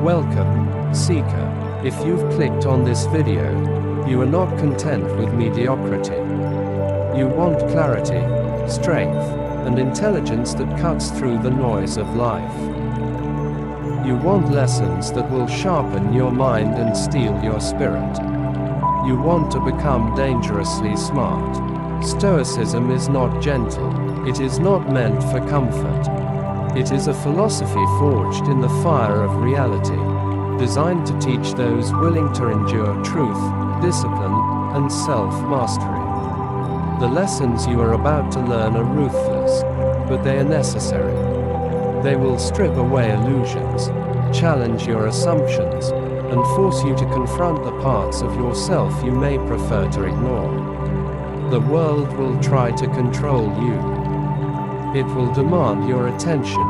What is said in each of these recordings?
Welcome, seeker. If you've clicked on this video, you are not content with mediocrity. You want clarity, strength, and intelligence that cuts through the noise of life. You want lessons that will sharpen your mind and steel your spirit. You want to become dangerously smart. Stoicism is not gentle. It is not meant for comfort. It is a philosophy forged in the fire of reality, designed to teach those willing to endure truth, discipline, and self-mastery. The lessons you are about to learn are ruthless, but they are necessary. They will strip away illusions, challenge your assumptions, and force you to confront the parts of yourself you may prefer to ignore. The world will try to control you. It will demand your attention,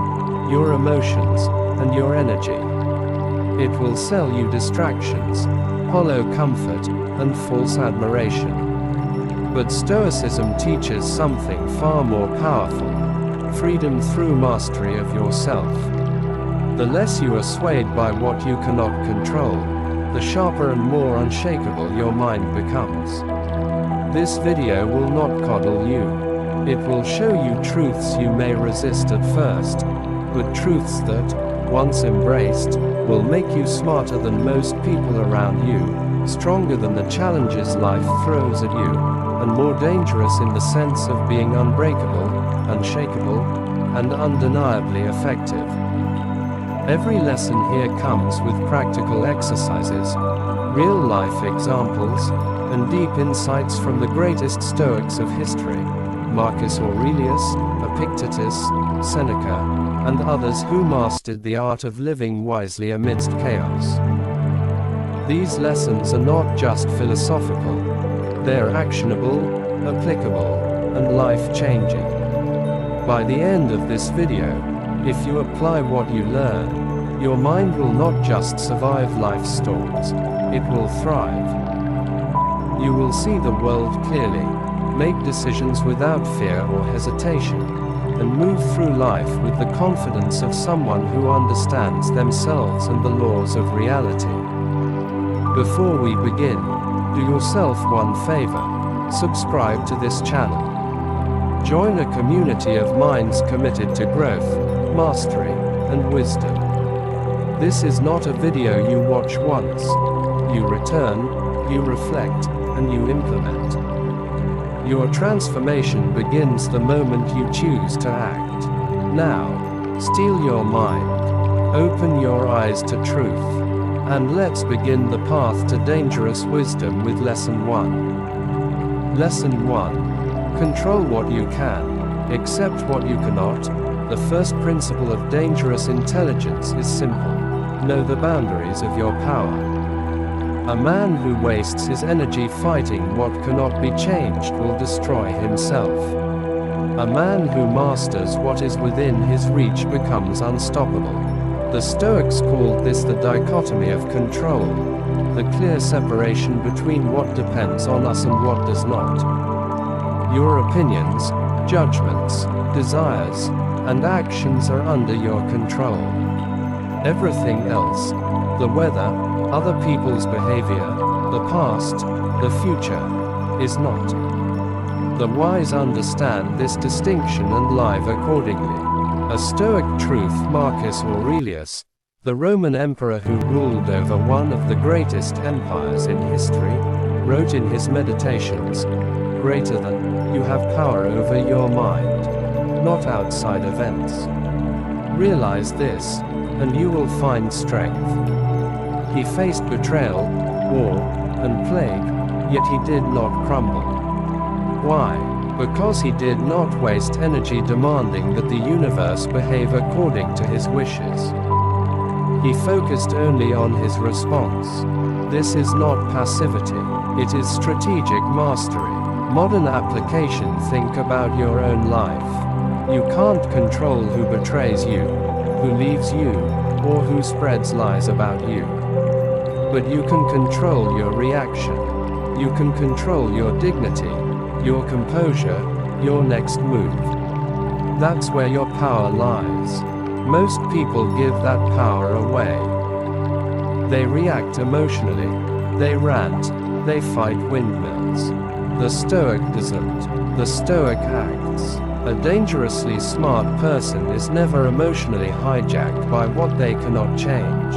your emotions, and your energy. It will sell you distractions, hollow comfort, and false admiration. But Stoicism teaches something far more powerful: freedom through mastery of yourself. The less you are swayed by what you cannot control, the sharper and more unshakable your mind becomes. This video will not coddle you. It will show you truths you may resist at first, but truths that, once embraced, will make you smarter than most people around you, stronger than the challenges life throws at you, and more dangerous in the sense of being unbreakable, unshakable, and undeniably effective. Every lesson here comes with practical exercises, real-life examples, and deep insights from the greatest Stoics of history: Marcus Aurelius, Epictetus, Seneca, and others who mastered the art of living wisely amidst chaos. These lessons are not just philosophical. They're actionable, applicable, and life-changing. By the end of this video, if you apply what you learn, your mind will not just survive life's storms, it will thrive. You will see the world clearly, make decisions without fear or hesitation, and move through life with the confidence of someone who understands themselves and the laws of reality. Before we begin, do yourself one favor: subscribe to this channel. Join a community of minds committed to growth, mastery, and wisdom. This is not a video you watch once. You return, you reflect, and you implement. Your transformation begins the moment you choose to act. Now, steel your mind, open your eyes to truth, and let's begin the path to dangerous wisdom with Lesson 1. Lesson 1. Control what you can, accept what you cannot. The first principle of dangerous intelligence is simple: know the boundaries of your power. A man who wastes his energy fighting what cannot be changed will destroy himself. A man who masters what is within his reach becomes unstoppable. The Stoics called this the dichotomy of control, the clear separation between what depends on us and what does not. Your opinions, judgments, desires, and actions are under your control. Everything else, the weather, other people's behavior, the past, the future, is not. The wise understand this distinction and live accordingly. A Stoic truth: Marcus Aurelius, the Roman emperor who ruled over one of the greatest empires in history, wrote in his Meditations, "Greater than, you have power over your mind, not outside events. Realize this, and you will find strength." He faced betrayal, war, and plague, yet he did not crumble. Why? Because he did not waste energy demanding that the universe behave according to his wishes. He focused only on his response. This is not passivity, it is strategic mastery. Modern application: think about your own life. You can't control who betrays you, who leaves you, or who spreads lies about you. But you can control your reaction. You can control your dignity, your composure, your next move. That's where your power lies. Most people give that power away. They react emotionally. They rant. They fight windmills. The Stoic doesn't. The Stoic acts. A dangerously smart person is never emotionally hijacked by what they cannot change.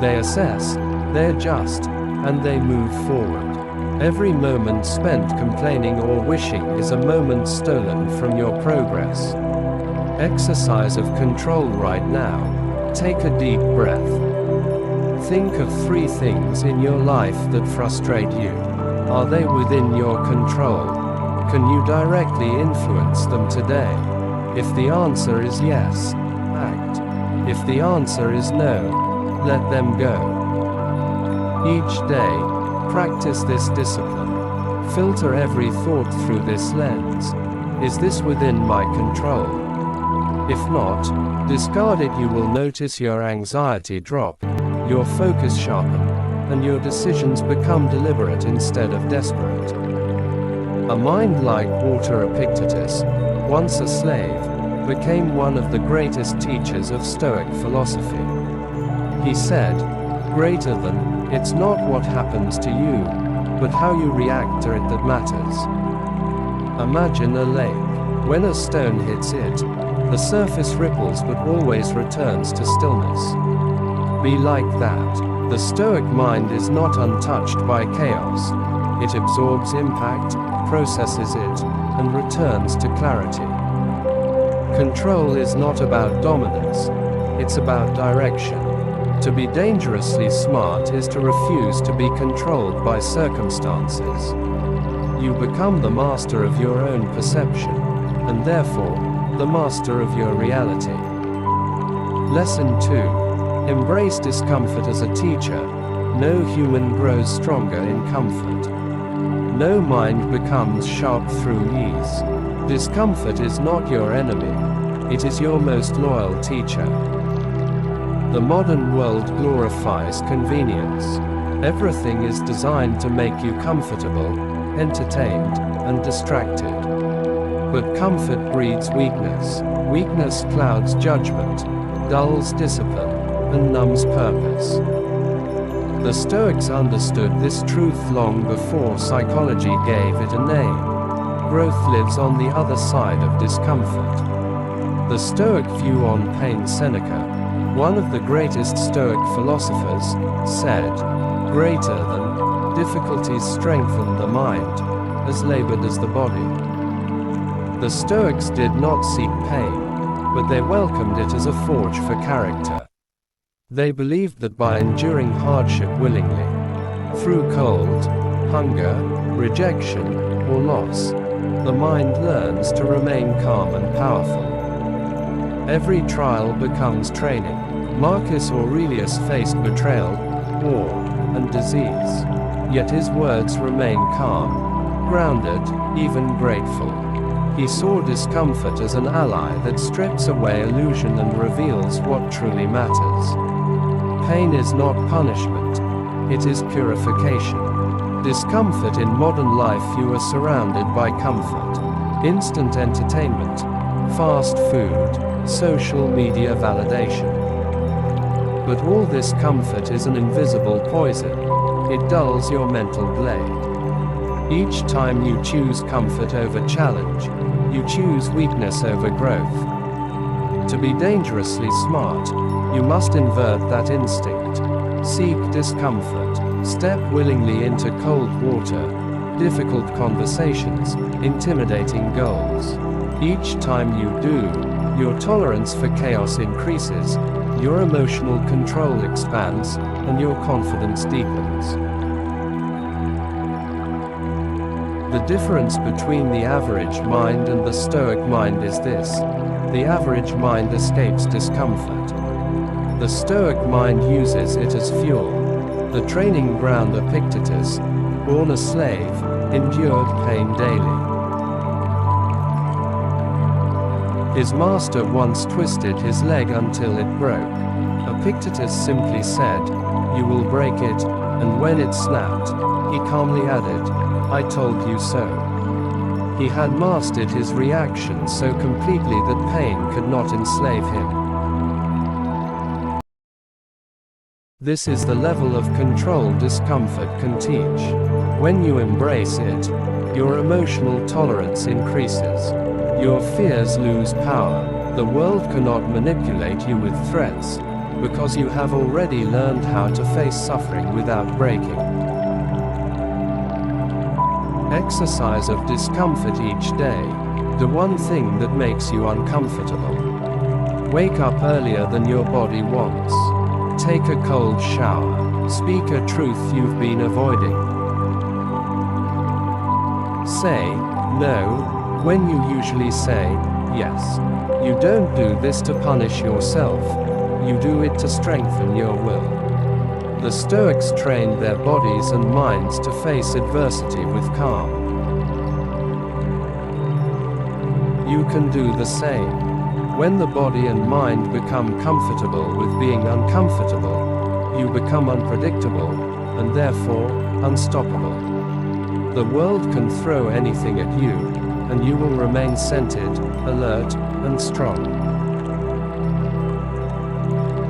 They assess, they adjust, and they move forward. Every moment spent complaining or wishing is a moment stolen from your progress. Exercise of control right now. Take a deep breath. Think of 3 things in your life that frustrate you. Are they within your control? Can you directly influence them today? If the answer is yes, act. If the answer is no, let them go. Each day, practice this discipline. Filter every thought through this lens. Is this within my control? If not, discard it. You will notice your anxiety drop, your focus sharpen, and your decisions become deliberate instead of desperate. A mind like water. Epictetus, once a slave, became one of the greatest teachers of Stoic philosophy. He said, "Greater than, it's not what happens to you, but how you react to it that matters." Imagine a lake. When a stone hits it, the surface ripples but always returns to stillness. Be like that. The Stoic mind is not untouched by chaos. It absorbs impact, processes it, and returns to clarity. Control is not about dominance, it's about direction. To be dangerously smart is to refuse to be controlled by circumstances. You become the master of your own perception, and therefore, the master of your reality. Lesson 2. Embrace discomfort as a teacher. No human grows stronger in comfort. No mind becomes sharp through ease. Discomfort is not your enemy. It is your most loyal teacher. The modern world glorifies convenience. Everything is designed to make you comfortable, entertained, and distracted. But comfort breeds weakness. Weakness clouds judgment, dulls discipline, and numbs purpose. The Stoics understood this truth long before psychology gave it a name. Growth lives on the other side of discomfort. The Stoic view on pain. Seneca, one of the greatest Stoic philosophers, said, "Greater than, difficulties strengthen the mind, as labor does the body." The Stoics did not seek pain, but they welcomed it as a forge for character. They believed that by enduring hardship willingly, through cold, hunger, rejection, or loss, the mind learns to remain calm and powerful. Every trial becomes training. Marcus Aurelius faced betrayal, war, and disease. Yet his words remain calm, grounded, even grateful. He saw discomfort as an ally that strips away illusion and reveals what truly matters. Pain is not punishment, it is purification. Discomfort. In modern life you are surrounded by comfort, instant entertainment, fast food, social media validation. But all this comfort is an invisible poison. It dulls your mental blade. Each time you choose comfort over challenge, you choose weakness over growth. To be dangerously smart, you must invert that instinct. Seek discomfort. Step willingly into cold water, difficult conversations, intimidating goals. Each time you do, your tolerance for chaos increases, your emotional control expands, and your confidence deepens. The difference between the average mind and the Stoic mind is this: the average mind escapes discomfort. The Stoic mind uses it as fuel. The training ground. Epictetus, born a slave, endured pain daily. His master once twisted his leg until it broke. Epictetus simply said, "You will break it," and when it snapped, he calmly added, "I told you so." He had mastered his reaction so completely that pain could not enslave him. This is the level of control discomfort can teach. When you embrace it, your emotional tolerance increases. Your fears lose power. The world cannot manipulate you with threats, because you have already learned how to face suffering without breaking. Exercise of discomfort each day. Do one thing that makes you uncomfortable. Wake up earlier than your body wants. Take a cold shower. Speak a truth you've been avoiding. Say no when you usually say yes. You don't do this to punish yourself. You do it to strengthen your will. The Stoics trained their bodies and minds to face adversity with calm. You can do the same. When the body and mind become comfortable with being uncomfortable, you become unpredictable, and therefore, unstoppable. The world can throw anything at you, and you will remain centered, alert, and strong.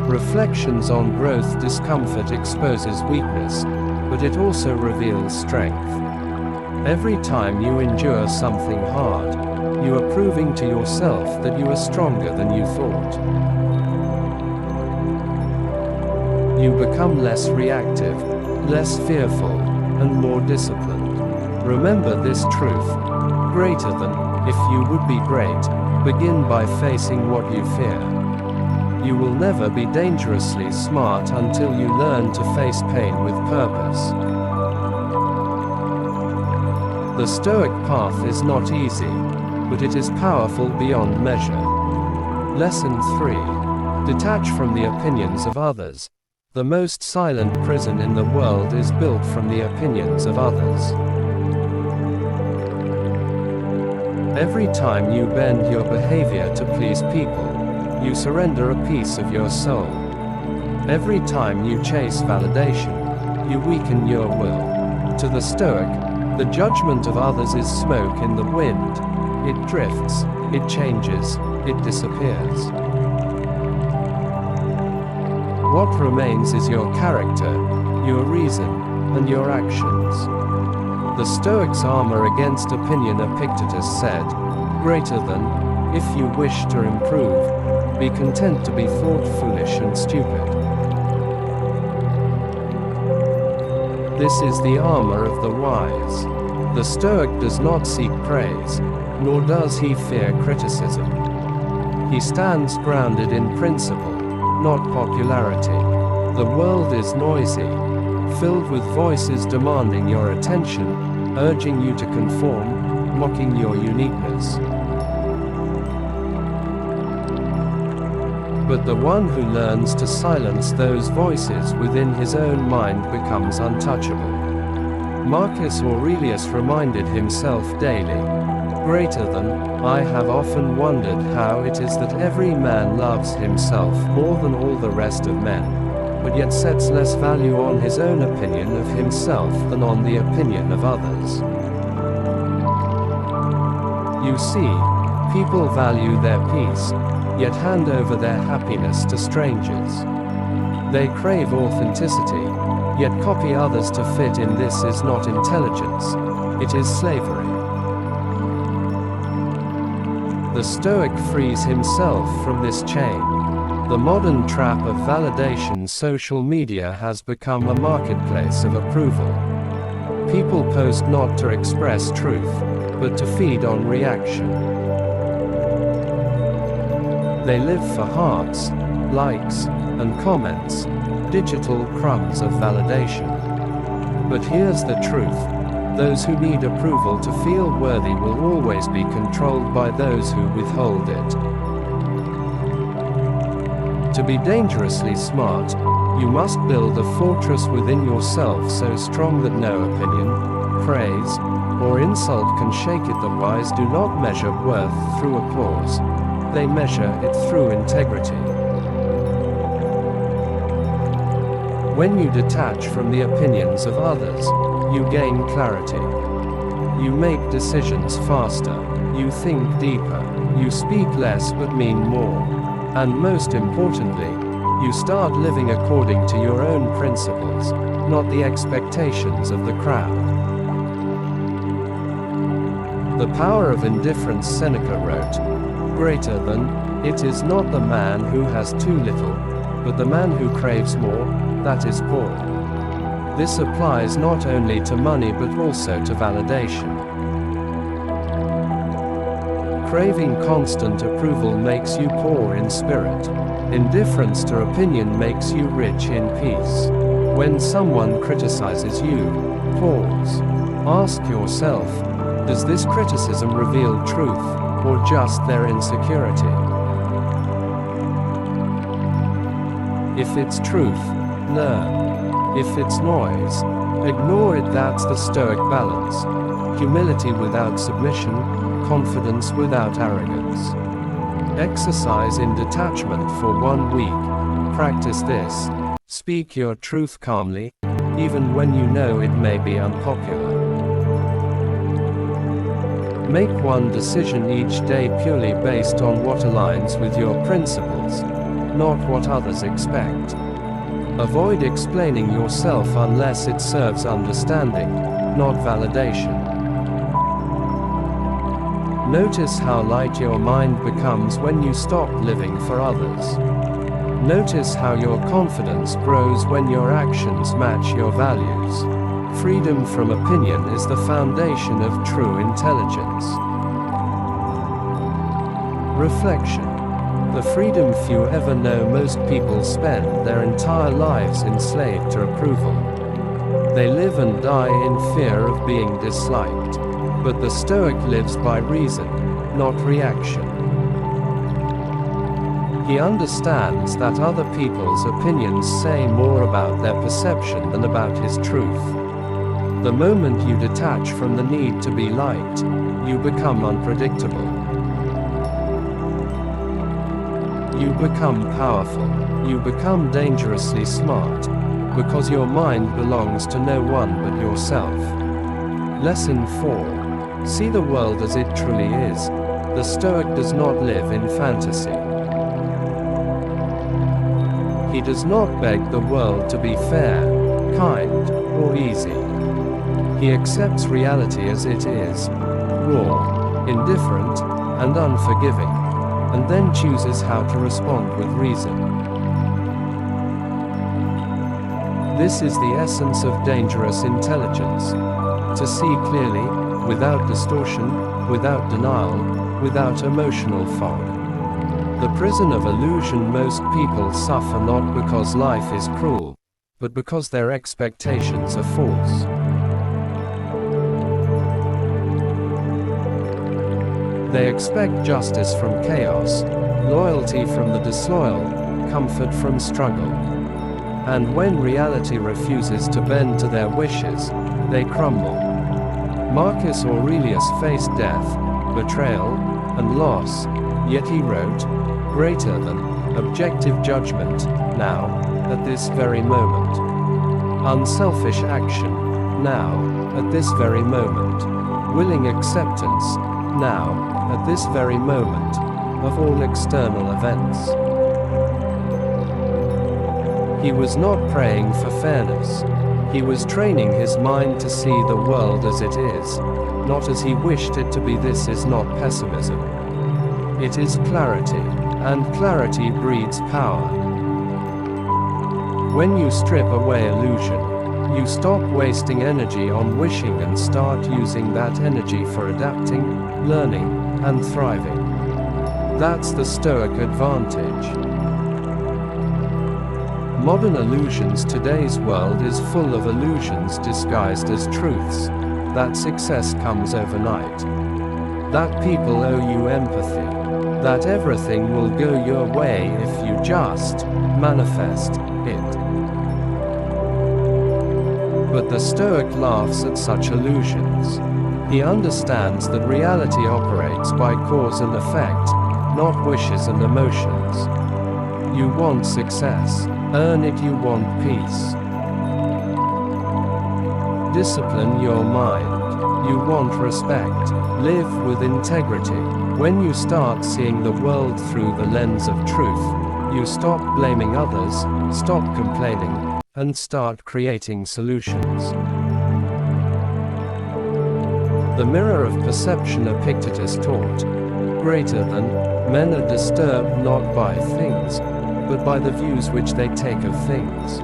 Reflections on growth. Discomfort exposes weakness, but it also reveals strength. Every time you endure something hard, you are proving to yourself that you are stronger than you thought. You become less reactive, less fearful, and more disciplined. Remember this truth: greater than, if you would be great, begin by facing what you fear. You will never be dangerously smart until you learn to face pain with purpose. The Stoic path is not easy, but it is powerful beyond measure. Lesson 3. Detach from the opinions of others. The most silent prison in the world is built from the opinions of others. Every time you bend your behavior to please people, you surrender a piece of your soul. Every time you chase validation, you weaken your will. To the Stoic, the judgment of others is smoke in the wind. It drifts, it changes, it disappears. What remains is your character, your reason, and your actions. The Stoics' armor against opinion. Epictetus said, greater than, if you wish to improve, be content to be thought foolish and stupid. This is the armor of the wise. The Stoic does not seek praise, nor does he fear criticism. He stands grounded in principle, not popularity. The world is noisy, filled with voices demanding your attention, urging you to conform, mocking your uniqueness. But the one who learns to silence those voices within his own mind becomes untouchable. Marcus Aurelius reminded himself daily, greater than, I have often wondered how it is that every man loves himself more than all the rest of men, but yet sets less value on his own opinion of himself than on the opinion of others. You see, people value their peace, yet hand over their happiness to strangers. They crave authenticity, yet copy others to fit in. This is not intelligence, it is slavery. The Stoic frees himself from this chain. The modern trap of validation. Social media has become a marketplace of approval. People post not to express truth, but to feed on reaction. They live for hearts, likes, and comments, digital crumbs of validation. But here's the truth: those who need approval to feel worthy will always be controlled by those who withhold it. To be dangerously smart, you must build a fortress within yourself so strong that no opinion, praise, or insult can shake it. The wise do not measure worth through applause. They measure it through integrity. When you detach from the opinions of others, you gain clarity. You make decisions faster, you think deeper, you speak less but mean more. And most importantly, You start living according to your own principles, not the expectations of the crowd. The power of indifference, Seneca wrote, greater than, it is not the man who has too little, but the man who craves more, that is poor. This applies not only to money but also to validation. Craving constant approval makes you poor in spirit. Indifference to opinion makes you rich in peace. When someone criticizes you, pause. Ask yourself, does this criticism reveal truth, or just their insecurity? If it's truth, learn. If it's noise, ignore it. That's the Stoic balance. Humility without submission, confidence without arrogance. Exercise in detachment for 1 week. Practice this. Speak your truth calmly, even when you know it may be unpopular. Make one decision each day purely based on what aligns with your principles, not what others expect. Avoid explaining yourself unless it serves understanding, not validation. Notice how light your mind becomes when you stop living for others. Notice how your confidence grows when your actions match your values. Freedom from opinion is the foundation of true intelligence. Reflection. The freedom few ever know. Most people spend their entire lives enslaved to approval. They live and die in fear of being disliked. But the Stoic lives by reason, not reaction. He understands that other people's opinions say more about their perception than about his truth. The moment you detach from the need to be liked, you become unpredictable. You become powerful. You become dangerously smart, because your mind belongs to no one but yourself. Lesson 4. See the world as it truly is. The Stoic does not live in fantasy. He does not beg the world to be fair, kind, or easy. He accepts reality as it is, raw, indifferent, and unforgiving, and then chooses how to respond with reason. This is the essence of dangerous intelligence. To see clearly, without distortion, without denial, without emotional fog. The prison of illusion. Most people suffer not because life is cruel, but because their expectations are false. They expect justice from chaos, loyalty from the disloyal, comfort from struggle. And when reality refuses to bend to their wishes, they crumble. Marcus Aurelius faced death, betrayal, and loss, yet he wrote, greater than, objective judgment, now, at this very moment. Unselfish action, now, at this very moment. Willing acceptance, now, at this very moment, of all external events. He was not praying for fairness. He was training his mind to see the world as it is, not as he wished it to be. This is not pessimism. It is clarity, and clarity breeds power. When you strip away illusion, you stop wasting energy on wishing and start using that energy for adapting, learning, and thriving. That's the Stoic advantage. Modern illusions. Today's world is full of illusions disguised as truths. That success comes overnight. That people owe you empathy. That everything will go your way if you just manifest it. But the Stoic laughs at such illusions. He understands that reality operates by cause and effect, not wishes and emotions. You want success. Earn it. You want peace. Discipline your mind. You want respect. Live with integrity. When you start seeing the world through the lens of truth, You stop blaming others, stop complaining, and start creating solutions. The mirror of perception Epictetus taught, greater than, men are disturbed not by things, but by the views which they take of things.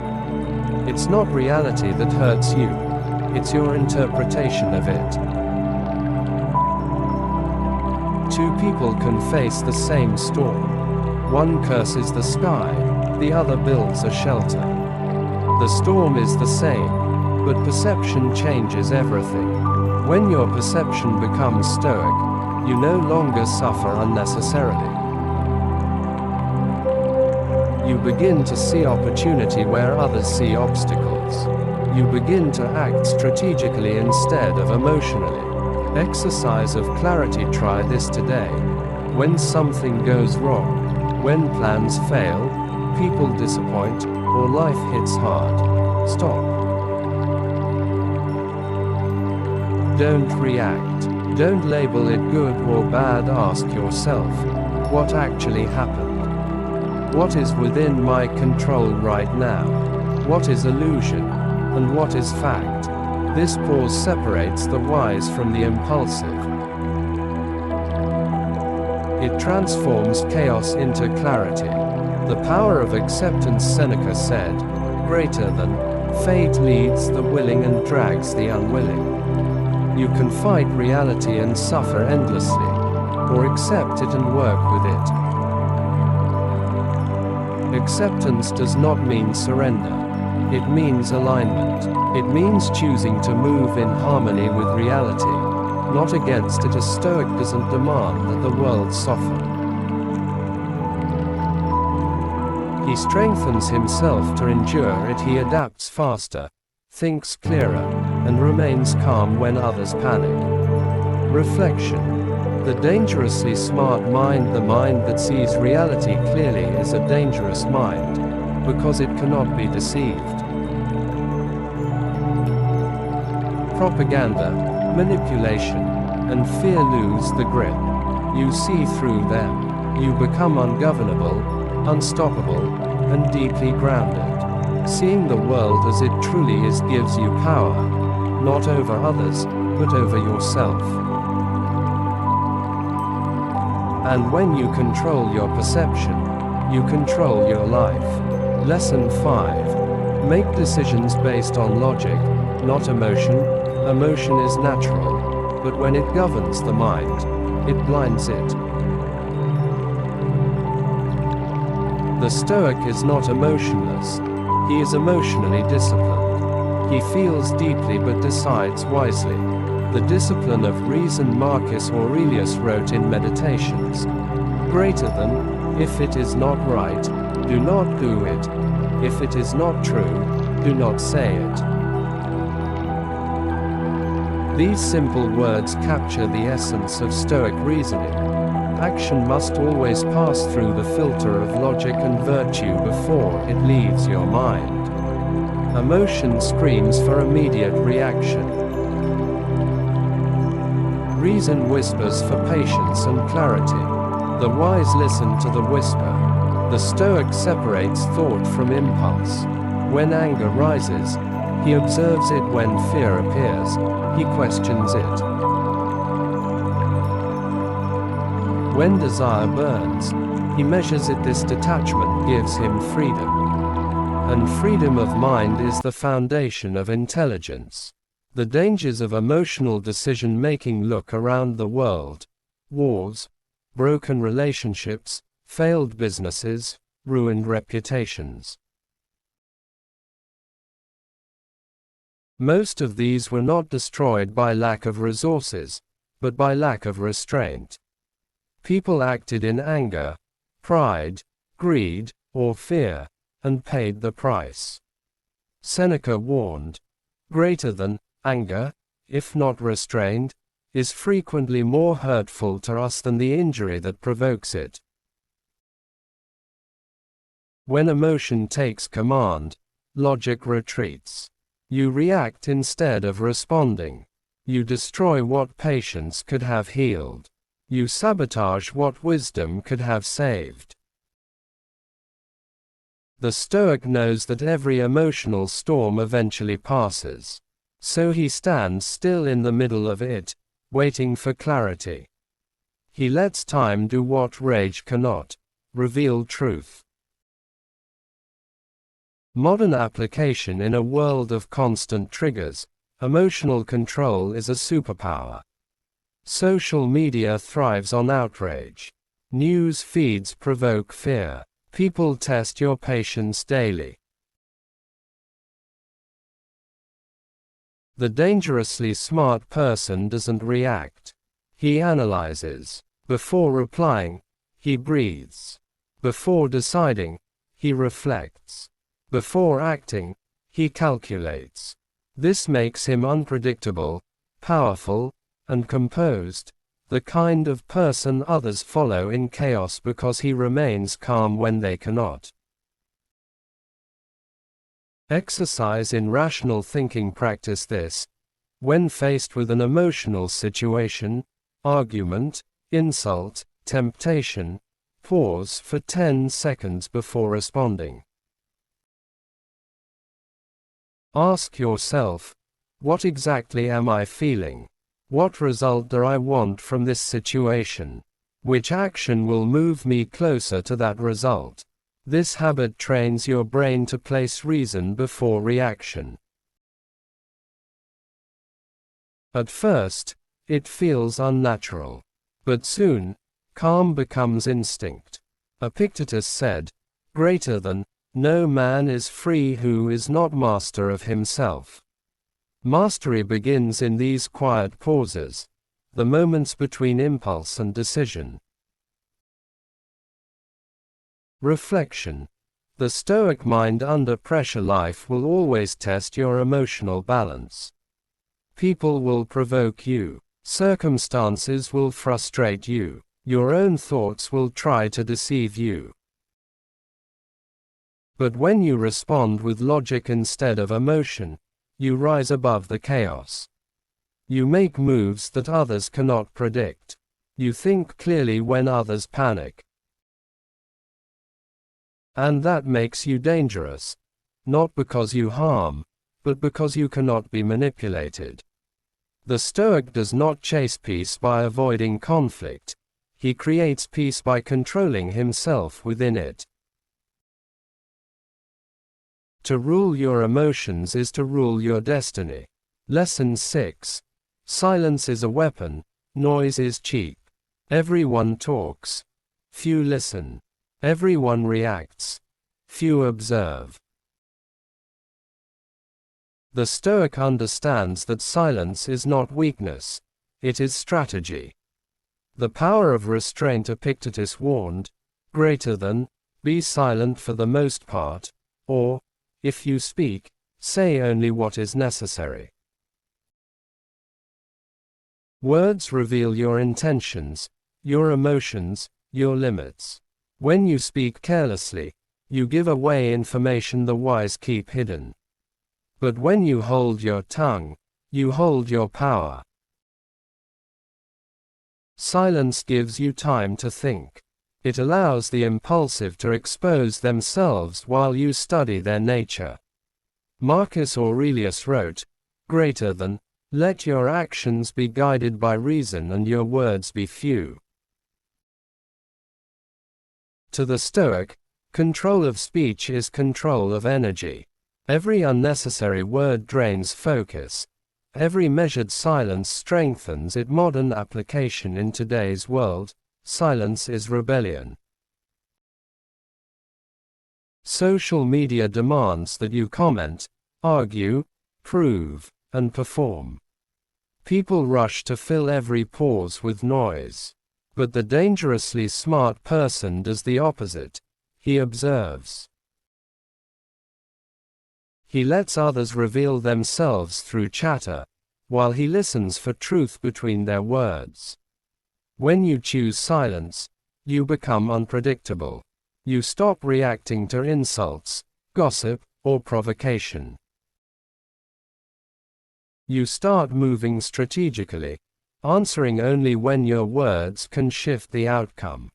It's not reality that hurts you, it's your interpretation of it. Two people can face the same storm. One curses the sky, the other builds a shelter. The storm is the same, but perception changes everything. When your perception becomes stoic, you no longer suffer unnecessarily. You begin to see opportunity where others see obstacles. You begin to act strategically instead of emotionally. Exercise of clarity. Try this today. When something goes wrong, when plans fail, people disappoint, or life hits hard, stop. Don't react. Don't label it good or bad. Ask yourself, what actually happened? What is within my control right now? What is illusion? And what is fact? This pause separates the wise from the impulsive. It transforms chaos into clarity. The power of acceptance. Seneca said, greater than, fate leads the willing and drags the unwilling. You can fight reality and suffer endlessly, or accept it and work with it. Acceptance does not mean surrender. It means alignment. It means choosing to move in harmony with reality, not against it. A Stoic doesn't demand that the world soften. He strengthens himself to endure it. He adapts faster, thinks clearer, and remains calm when others panic. Reflection. The dangerously smart mind, the mind that sees reality clearly, is a dangerous mind, because it cannot be deceived. Propaganda, manipulation, and fear lose the grip. You see through them. You become ungovernable, unstoppable, and deeply grounded. Seeing the world as it truly is gives you power, not over others, but over yourself. And when you control your perception, you control your life. Lesson 5. Make decisions based on logic, not emotion. Emotion is natural, but when it governs the mind, it blinds it. The Stoic is not emotionless. He is emotionally disciplined. He feels deeply but decides wisely. The discipline of reason. Marcus Aurelius wrote in Meditations, greater than, if it is not right, do not do it. If it is not true, do not say it. These simple words capture the essence of Stoic reasoning. Action must always pass through the filter of logic and virtue before it leaves your mind. Emotion screams for immediate reaction. Reason whispers for patience and clarity. The wise listen to the whisper. The Stoic separates thought from impulse. When anger rises, he observes it. When fear appears, he questions it. When desire burns, he measures it. This detachment gives him freedom. And freedom of mind is the foundation of intelligence. The dangers of emotional decision-making. Look around the world. Wars, broken relationships, failed businesses, ruined reputations. Most of these were not destroyed by lack of resources, but by lack of restraint. People acted in anger, pride, greed, or fear, and paid the price. Seneca warned, greater than, anger, if not restrained, is frequently more hurtful to us than the injury that provokes it. When emotion takes command, logic retreats. You react instead of responding. You destroy what patience could have healed. You sabotage what wisdom could have saved. The Stoic knows that every emotional storm eventually passes. So he stands still in the middle of it, waiting for clarity. He lets time do what rage cannot, reveal truth. Modern application. In a world of constant triggers, emotional control is a superpower. Social media thrives on outrage. News feeds provoke fear. People test your patience daily. The dangerously smart person doesn't react. He analyzes. Before replying, he breathes. Before deciding, he reflects. Before acting, he calculates. This makes him unpredictable, powerful, and composed, the kind of person others follow in chaos because he remains calm when they cannot. Exercise in rational thinking. Practice this. When faced with an emotional situation, argument, insult, temptation, pause for 10 seconds before responding. Ask yourself, what exactly am I feeling? What result do I want from this situation? Which action will move me closer to that result? This habit trains your brain to place reason before reaction. At first, it feels unnatural. But soon, calm becomes instinct. Epictetus said, "Greater than, no man is free who is not master of himself." Mastery begins in these quiet pauses, the moments between impulse and decision. Reflection. The Stoic mind. Under pressure. Life will always test your emotional balance. People will provoke you. Circumstances will frustrate you. Your own thoughts will try to deceive you. But when you respond with logic instead of emotion, you rise above the chaos. You make moves that others cannot predict. You think clearly when others panic. And that makes you dangerous, not because you harm, but because you cannot be manipulated. The Stoic does not chase peace by avoiding conflict. He creates peace by controlling himself within it. To rule your emotions is to rule your destiny. Lesson 6. Silence is a weapon, noise is cheap. Everyone talks. Few listen. Everyone reacts. Few observe. The Stoic understands that silence is not weakness, it is strategy. The power of restraint. Epictetus warned, "Greater than, be silent for the most part, or, if you speak, say only what is necessary." Words reveal your intentions, your emotions, your limits. When you speak carelessly, you give away information the wise keep hidden. But when you hold your tongue, you hold your power. Silence gives you time to think. It allows the impulsive to expose themselves while you study their nature. Marcus Aurelius wrote, "Greater than, let your actions be guided by reason and your words be few." To the Stoic, control of speech is control of energy. Every unnecessary word drains focus. Every measured silence strengthens it. Modern application. In today's world, silence is rebellion. Social media demands that you comment, argue, prove, and perform. People rush to fill every pause with noise. But the dangerously smart person does the opposite. He observes. He lets others reveal themselves through chatter, while he listens for truth between their words. When you choose silence, you become unpredictable. You stop reacting to insults, gossip, or provocation. You start moving strategically, answering only when your words can shift the outcome.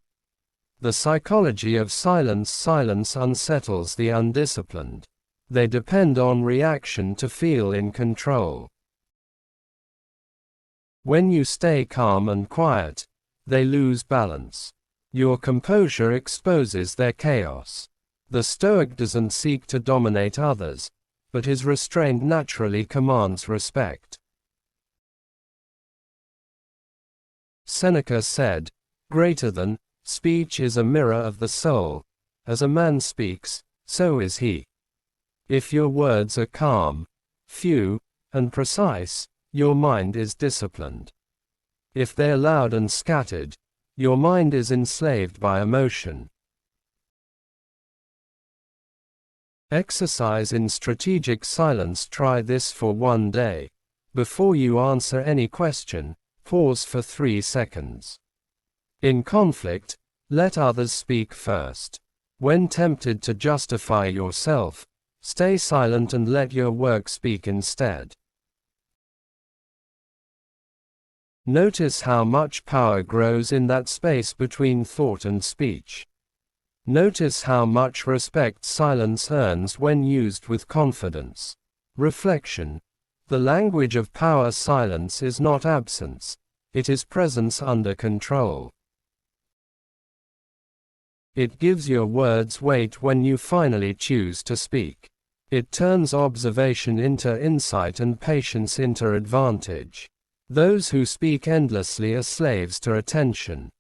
The psychology of silence. Silence unsettles the undisciplined. They depend on reaction to feel in control. When you stay calm and quiet, they lose balance. Your composure exposes their chaos. The Stoic doesn't seek to dominate others, but his restraint naturally commands respect. Seneca said, "Greater than speech is a mirror of the soul. As a man speaks, so is he." If your words are calm, few, and precise, your mind is disciplined. If they are loud and scattered, your mind is enslaved by emotion. Exercise in strategic silence. Try this for one day. Before you answer any question, pause for 3 seconds. In conflict, let others speak first. When tempted to justify yourself, stay silent and let your work speak instead. Notice how much power grows in that space between thought and speech. Notice how much respect silence earns when used with confidence. Reflection. The language of power. Silence is not absence. It is presence under control. It gives your words weight when you finally choose to speak. It turns observation into insight and patience into advantage. Those who speak endlessly are slaves to attention.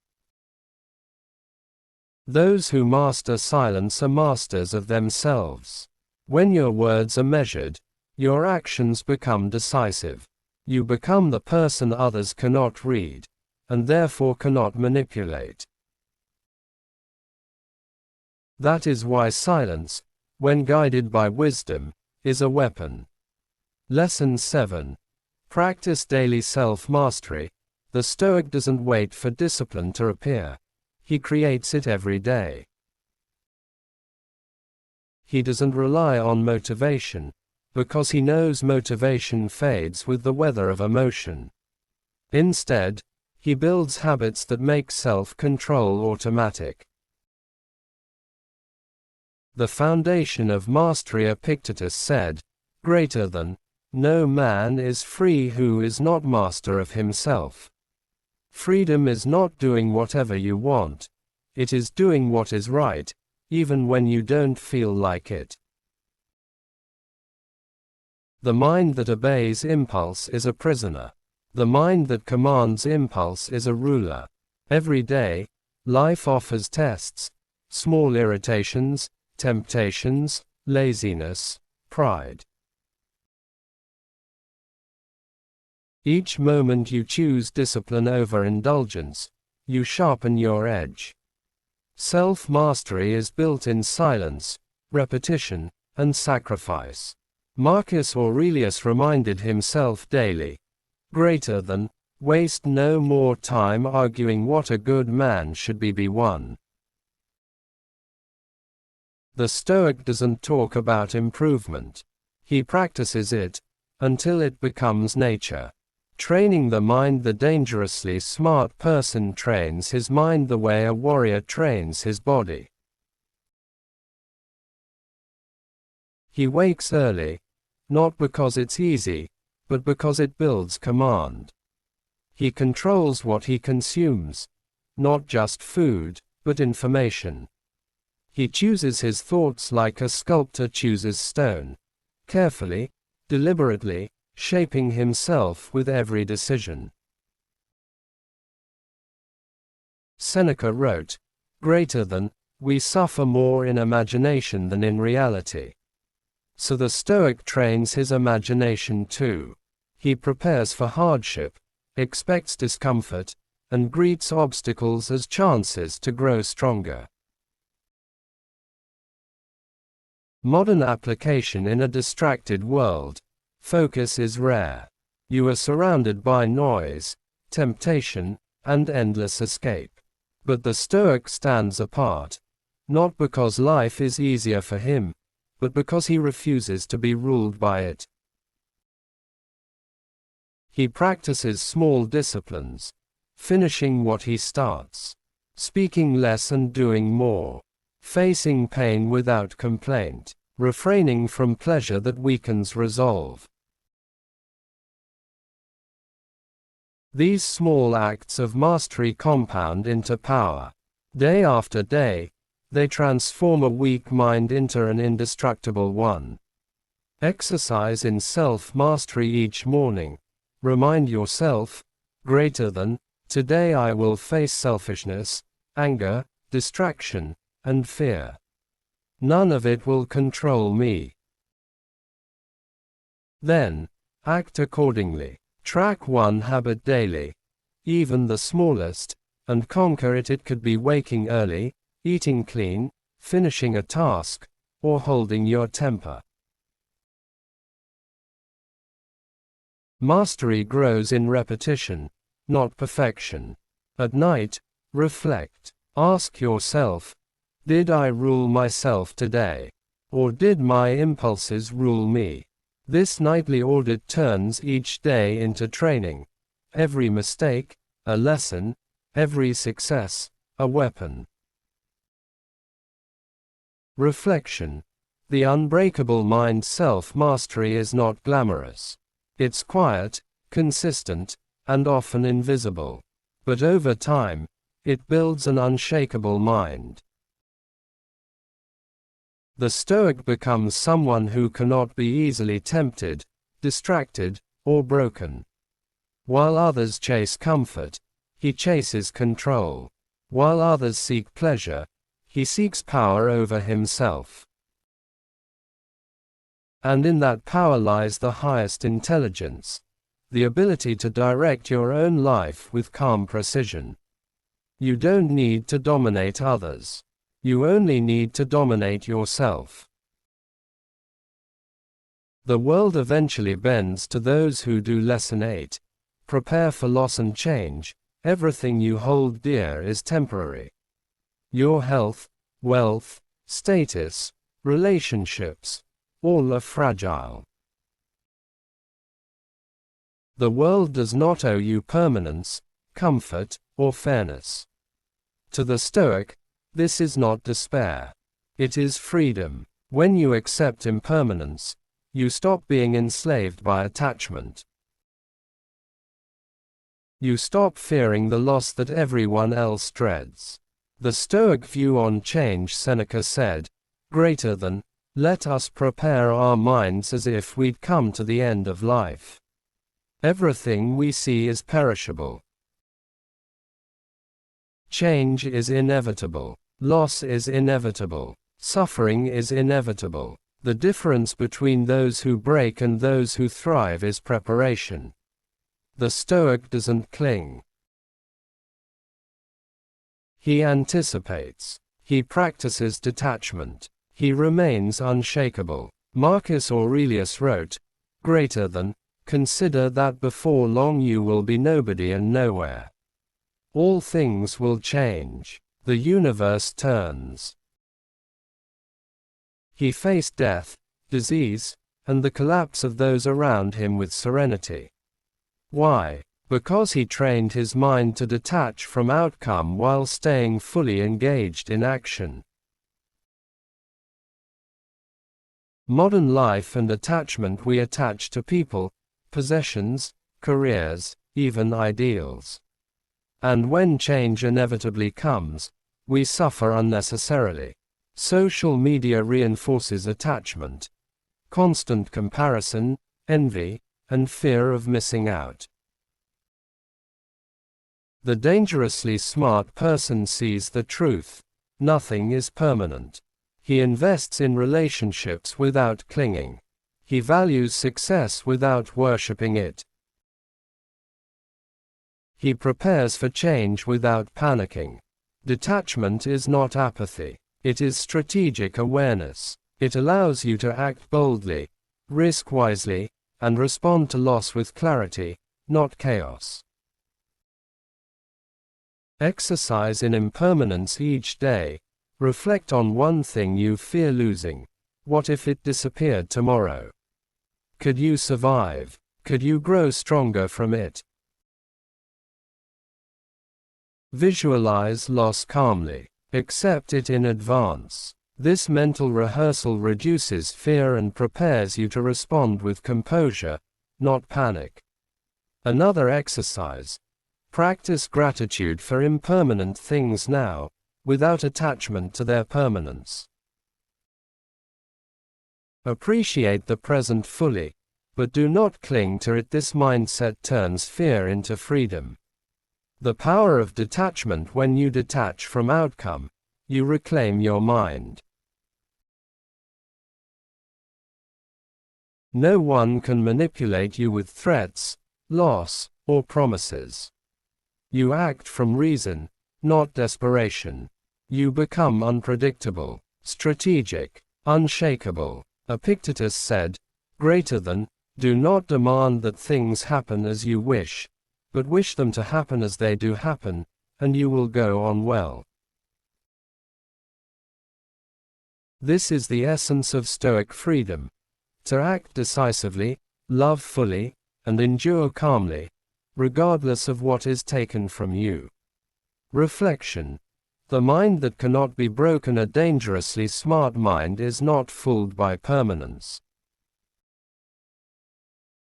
Those who master silence are masters of themselves. When your words are measured, your actions become decisive. You become the person others cannot read, and therefore cannot manipulate. That is why silence, when guided by wisdom, is a weapon. Lesson 7. Practice daily self-mastery. The Stoic doesn't wait for discipline to appear. He creates it every day. He doesn't rely on motivation, because he knows motivation fades with the weather of emotion. Instead, he builds habits that make self-control automatic. The foundation of mastery. Epictetus said, "Greater than no man is free who is not master of himself." Freedom is not doing whatever you want. It is doing what is right, even when you don't feel like it. The mind that obeys impulse is a prisoner. The mind that commands impulse is a ruler. Every day, life offers tests, small irritations, temptations, laziness, pride. Each moment you choose discipline over indulgence, you sharpen your edge. Self-mastery is built in silence, repetition, and sacrifice. Marcus Aurelius reminded himself daily, "Greater than, waste no more time arguing what a good man should be one." The Stoic doesn't talk about improvement. He practices it, until it becomes nature. Training the mind. The dangerously smart person trains his mind the way a warrior trains his body. He wakes early, not because it's easy, but because it builds command. He controls what he consumes, not just food, but information. He chooses his thoughts like a sculptor chooses stone, carefully, deliberately, shaping himself with every decision. Seneca wrote, "Greater than, we suffer more in imagination than in reality." So the Stoic trains his imagination too. He prepares for hardship, expects discomfort, and greets obstacles as chances to grow stronger. Modern application. In a distracted world, focus is rare. You are surrounded by noise, temptation, and endless escape. But the Stoic stands apart, not because life is easier for him, but because he refuses to be ruled by it. He practices small disciplines, finishing what he starts, speaking less and doing more, facing pain without complaint, refraining from pleasure that weakens resolve. These small acts of mastery compound into power. Day after day, they transform a weak mind into an indestructible one. Exercise in self-mastery each morning. Remind yourself, greater than, today I will face selfishness, anger, distraction, and fear. None of it will control me. Then, act accordingly. Track one habit daily, even the smallest, and conquer it. It could be waking early, eating clean, finishing a task, or holding your temper. Mastery grows in repetition, not perfection. At night, reflect. Ask yourself, did I rule myself today? Or did my impulses rule me? This nightly audit turns each day into training. Every mistake, a lesson. Every success, a weapon. Reflection. The unbreakable mind. Self-mastery is not glamorous. It's quiet, consistent, and often invisible. But over time, it builds an unshakable mind. The Stoic becomes someone who cannot be easily tempted, distracted, or broken. While others chase comfort, he chases control. While others seek pleasure, he seeks power over himself. And in that power lies the highest intelligence, the ability to direct your own life with calm precision. You don't need to dominate others. You only need to dominate yourself. The world eventually bends to those who do. Lesson 8. Prepare for loss and change. Everything you hold dear is temporary. Your health, wealth, status, relationships, all are fragile. The world does not owe you permanence, comfort, or fairness. To the Stoic, this is not despair. It is freedom. When you accept impermanence, you stop being enslaved by attachment. You stop fearing the loss that everyone else dreads. The Stoic view on change. Seneca said, greater than, let us prepare our minds as if we'd come to the end of life. Everything we see is perishable. Change is inevitable. Loss is inevitable. Suffering is inevitable. The difference between those who break and those who thrive is preparation. The Stoic doesn't cling. He anticipates. He practices detachment. He remains unshakable. Marcus Aurelius wrote, greater than, consider that before long you will be nobody and nowhere. All things will change. The universe turns. He faced death, disease, and the collapse of those around him with serenity. Why? Because he trained his mind to detach from outcome while staying fully engaged in action. Modern life and attachment. We attach to people, possessions, careers, even ideals. And when change inevitably comes, we suffer unnecessarily. Social media reinforces attachment, constant comparison, envy, and fear of missing out. The dangerously smart person sees the truth. Nothing is permanent. He invests in relationships without clinging. He values success without worshipping it. He prepares for change without panicking. Detachment is not apathy. It is strategic awareness. It allows you to act boldly, risk wisely, and respond to loss with clarity, not chaos. Exercise in impermanence each day. Reflect on one thing you fear losing. What if it disappeared tomorrow? Could you survive? Could you grow stronger from it? Visualize loss calmly. Accept it in advance. This mental rehearsal reduces fear and prepares you to respond with composure, not panic. Another exercise. Practice gratitude for impermanent things now, without attachment to their permanence. Appreciate the present fully, but do not cling to it. This mindset turns fear into freedom. The power of detachment. When you detach from outcome, you reclaim your mind. No one can manipulate you with threats, loss, or promises. You act from reason, not desperation. You become unpredictable, strategic, unshakable. Epictetus said, "Greater than, do not demand that things happen as you wish, but wish them to happen as they do happen, and you will go on well." This is the essence of Stoic freedom. To act decisively, love fully, and endure calmly, regardless of what is taken from you. Reflection. The mind that cannot be broken. A dangerously smart mind is not fooled by permanence.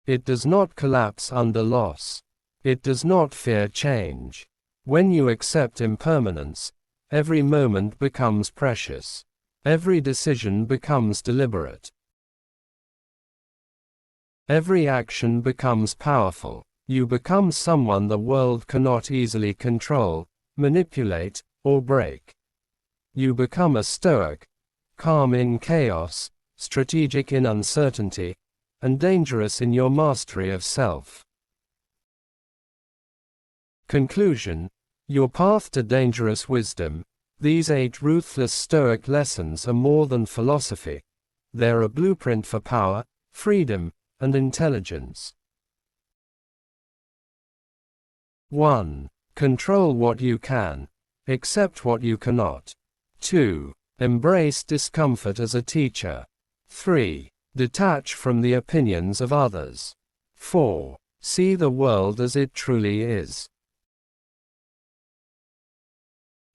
It does not collapse under loss. It does not fear change. When you accept impermanence, every moment becomes precious. Every decision becomes deliberate. Every action becomes powerful. You become someone the world cannot easily control, manipulate, or break. You become a Stoic, calm in chaos, strategic in uncertainty, and dangerous in your mastery of self. Conclusion. Your path to dangerous wisdom. These 8 ruthless Stoic lessons are more than philosophy. They're a blueprint for power, freedom, and intelligence. 1. Control what you can. Accept what you cannot. 2. Embrace discomfort as a teacher. 3. Detach from the opinions of others. 4. See the world as it truly is.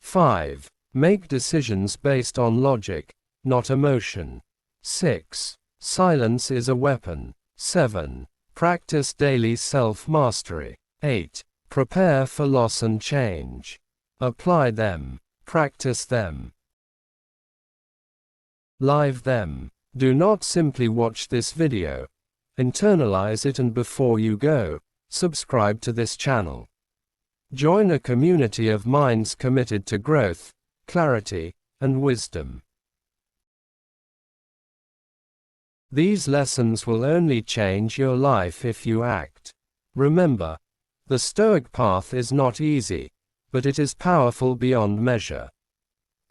5. Make decisions based on logic, not emotion. 6. Silence is a weapon. 7. Practice daily self-mastery. 8. Prepare for loss and change. Apply them. Practice them. Live them. Do not simply watch this video. Internalize it, and before you go, subscribe to this channel. Join a community of minds committed to growth, clarity, and wisdom. These lessons will only change your life if you act. Remember, the Stoic path is not easy, but it is powerful beyond measure.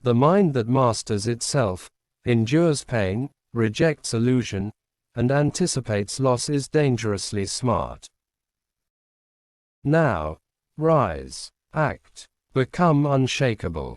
The mind that masters itself, endures pain, rejects illusion, and anticipates loss is dangerously smart. Now, rise, act, become unshakable.